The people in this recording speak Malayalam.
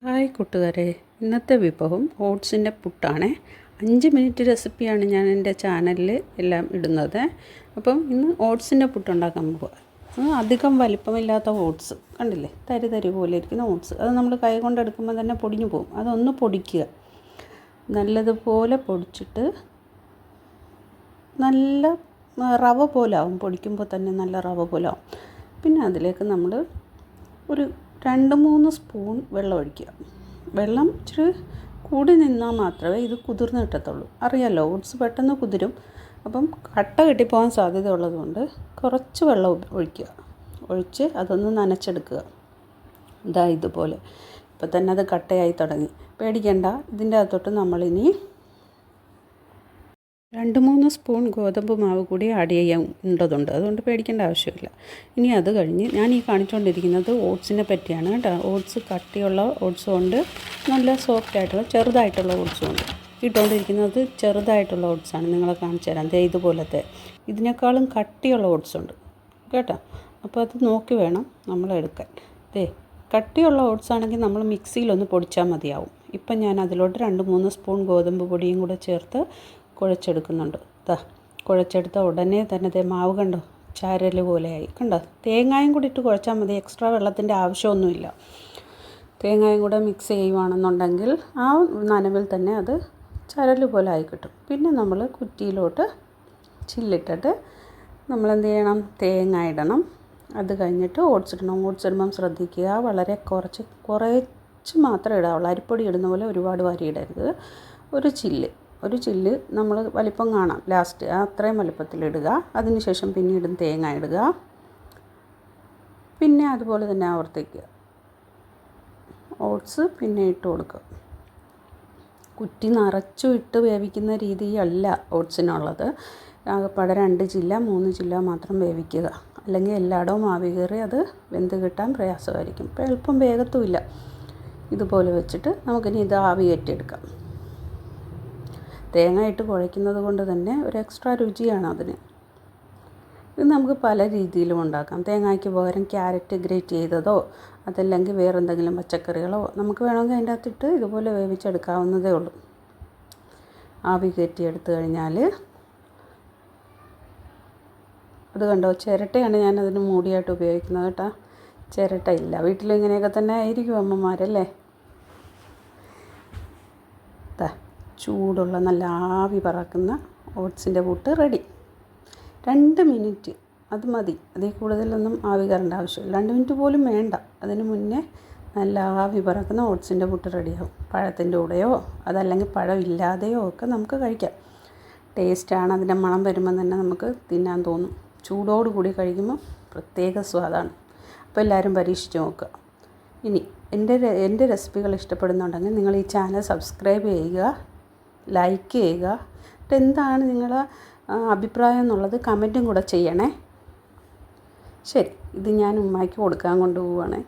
ഹായ് കൂട്ടുകാരെ, ഇന്നത്തെ വിഭവം ഓട്സിൻ്റെ പുട്ടാണ്. 5 മിനിറ്റ് റെസിപ്പിയാണ് ഞാൻ എൻ്റെ ചാനലിൽ എല്ലാം ഇടുന്നത്. അപ്പം ഇന്ന് ഓട്സിൻ്റെ പുട്ടുണ്ടാക്കാൻ പോകുക. അധികം വലിപ്പമില്ലാത്ത ഓട്സ് കണ്ടില്ലേ, തരി തരി പോലെ ഇരിക്കുന്ന ഓട്സ്. അത് നമ്മൾ കൈ കൊണ്ടെടുക്കുമ്പോൾ തന്നെ പൊടിഞ്ഞു പോകും. അതൊന്ന് പൊടിക്കുക, നല്ലതുപോലെ പൊടിച്ചിട്ട് നല്ല റവ പോലെ ആവും. പൊടിക്കുമ്പോൾ തന്നെ നല്ല റവ പോലെ ആവും. പിന്നെ അതിലേക്ക് നമ്മൾ ഒരു 2-3 സ്പൂൺ വെള്ളം ഒഴിക്കുക. വെള്ളം ഇച്ചിരി കൂടി നിന്നാൽ മാത്രമേ ഇത് കുതിർന്ന് കിട്ടത്തുള്ളൂ. അറിയാമല്ലോ, ഓട്സ് പെട്ടെന്ന് കുതിരും. അപ്പം കട്ട കെട്ടിപ്പോകാൻ സാധ്യത ഉള്ളതുകൊണ്ട് കുറച്ച് വെള്ളം ഒഴിച്ച് അതൊന്ന് നനച്ചെടുക്കുക. ഇതുപോലെ ഇപ്പം തന്നെ അത് കട്ടയായി തുടങ്ങി. പേടിക്കേണ്ട. ഇതിൻ്റെ അകത്തോട്ട് നമ്മളിനി 2-3 സ്പൂൺ ഗോതമ്പ് മാവ് കൂടി ആഡ് ചെയ്യേണ്ടതുണ്ട്. അതുകൊണ്ട് പേടിക്കേണ്ട ആവശ്യമില്ല. ഇനി അത് കഴിഞ്ഞ് ഞാൻ ഈ കാണിച്ചുകൊണ്ടിരിക്കുന്നത് ഓട്സിനെ പറ്റിയാണ് കേട്ടോ. ഓട്സ് കട്ടിയുള്ള ഓട്സും ഉണ്ട്, നല്ല സോഫ്റ്റ് ആയിട്ടുള്ള ചെറുതായിട്ടുള്ള ഓട്സും ഉണ്ട്. ഇട്ടുകൊണ്ടിരിക്കുന്നത് ചെറുതായിട്ടുള്ള ഓട്സാണ്. നിങ്ങളെ കാണിച്ചു തരാം. ഇതുപോലത്തെ ഇതിനേക്കാളും കട്ടിയുള്ള ഓട്സ് ഉണ്ട് കേട്ടോ. അപ്പോൾ അത് നോക്കി വേണം നമ്മൾ എടുക്കാൻ. കട്ടിയുള്ള ഓട്സ് ആണെങ്കിൽ നമ്മൾ മിക്സിയിലൊന്ന് പൊടിച്ചാൽ മതിയാവും. ഇപ്പം ഞാൻ അതിലോട്ട് 2-3 സ്പൂൺ ഗോതമ്പ് പൊടിയും കൂടെ ചേർത്ത് കുഴച്ചെടുക്കുന്നുണ്ട്. കുഴച്ചെടുത്ത ഉടനെ തന്നെ മാവ് കണ്ടോ, ചരൽ പോലെയായി. കണ്ടോ, തേങ്ങായും കൂടി ഇട്ട് കുഴച്ചാൽ മതി. എക്സ്ട്രാ വെള്ളത്തിൻ്റെ ആവശ്യമൊന്നുമില്ല. തേങ്ങായും കൂടെ മിക്സ് ചെയ്യുവാണെന്നുണ്ടെങ്കിൽ ആ നനവിൽ തന്നെ അത് ചരൽ പോലെ ആയി കിട്ടും. പിന്നെ നമ്മൾ കുറ്റിയിലോട്ട് ചില്ലിട്ടിട്ട് നമ്മളെന്ത് ചെയ്യണം, തേങ്ങ ഇടണം. അത് കഴിഞ്ഞിട്ട് ഓട്സ് ഇടണം. ഓട്സ് ഇടുമ്പം ശ്രദ്ധിക്കുക, വളരെ കുറച്ച് മാത്രമേ ഇടാവുള്ളൂ. അരിപ്പൊടി ഇടുന്ന പോലെ ഒരുപാട് വാരി ഇടരുത്. ഒരു ചില്ല് നമ്മൾ വലിപ്പം കാണാം ലാസ്റ്റ്, അത്രയും വലിപ്പത്തിലിടുക. അതിനുശേഷം പിന്നീടും തേങ്ങ ഇടുക. പിന്നെ അതുപോലെ തന്നെ ആവർത്തിക്കുക. ഓട്സ് പിന്നെ ഇട്ട് കൊടുക്കുക. കുറ്റി നിറച്ചും ഇട്ട് വേവിക്കുന്ന രീതിയല്ല ഓട്സിനുള്ളത്. ആകെപ്പാടെ 2 ചില്ല 3 ചില്ല മാത്രം വേവിക്കുക. അല്ലെങ്കിൽ എല്ലായിടവും ആവി കയറി അത് വെന്ത് കിട്ടാൻ പ്രയാസമായിരിക്കും. ഇപ്പോൾ എളുപ്പം വേഗത്തുമില്ല. ഇതുപോലെ വെച്ചിട്ട് നമുക്കിനി ഇത് ആവി കയറ്റിയെടുക്കാം. തേങ്ങ ഇട്ട് കുഴയ്ക്കുന്നത് കൊണ്ട് തന്നെ ഒരു എക്സ്ട്രാ രുചിയാണ് അതിന്. ഇത് നമുക്ക് പല രീതിയിലും ഉണ്ടാക്കാം. തേങ്ങയ്ക്ക് പകരം ക്യാരറ്റ് ഗ്രേറ്റ് ചെയ്തതോ അതല്ലെങ്കിൽ വേറെ എന്തെങ്കിലും പച്ചക്കറികളോ നമുക്ക് വേണമെങ്കിൽ അതിൻ്റെ അകത്തിട്ട് ഇതുപോലെ വേവിച്ചെടുക്കാവുന്നതേ ഉള്ളൂ. ആവി കയറ്റിയെടുത്ത് കഴിഞ്ഞാൽ അത് കണ്ടോ, ചിരട്ടയാണ് ഞാനതിന് മൂടിയായിട്ട് ഉപയോഗിക്കുന്നത് കേട്ടോ. ചിരട്ട ഇല്ല വീട്ടിൽ, ഇങ്ങനെയൊക്കെ തന്നെ ആയിരിക്കും അമ്മമാരല്ലേ. ചൂടുള്ള നല്ല ആവി പറക്കുന്ന ഓട്സിൻ്റെ പുട്ട് റെഡി. 2 മിനിറ്റ് അത് മതി. അതിൽ കൂടുതലൊന്നും ആവി കയറേണ്ട ആവശ്യമില്ല. 2 മിനിറ്റ് പോലും വേണ്ട. അതിന് മുന്നേ നല്ല ആവി പറക്കുന്ന ഓട്സിൻ്റെ പുട്ട് റെഡിയാവും. പഴത്തിൻ്റെ കൂടെയോ അതല്ലെങ്കിൽ പഴം ഇല്ലാതെയോ ഒക്കെ നമുക്ക് കഴിക്കാം. ടേസ്റ്റാണ്. അതിൻ്റെ മണം വരുമ്പോൾ തന്നെ നമുക്ക് തിന്നാൻ തോന്നും. ചൂടോട് കൂടി കഴിക്കുമ്പോൾ പ്രത്യേക സ്വാദാണ്. അപ്പോൾ എല്ലാവരും പരീക്ഷിച്ച് നോക്കുക. ഇനി എൻ്റെ റെസിപ്പികൾ ഇഷ്ടപ്പെടുന്നുണ്ടെങ്കിൽ നിങ്ങൾ ഈ ചാനൽ സബ്സ്ക്രൈബ് ചെയ്യുക, ലൈക്ക് ചെയ്യുക. എന്താണ് നിങ്ങളുടെ അഭിപ്രായം എന്നുള്ളത് കമൻറ്റും കൂടെ ചെയ്യണേ. ശരി, ഇത് ഞാൻ ഉമ്മായ്ക്ക് കൊടുക്കാൻ കൊണ്ടുപോവുകയാണേ.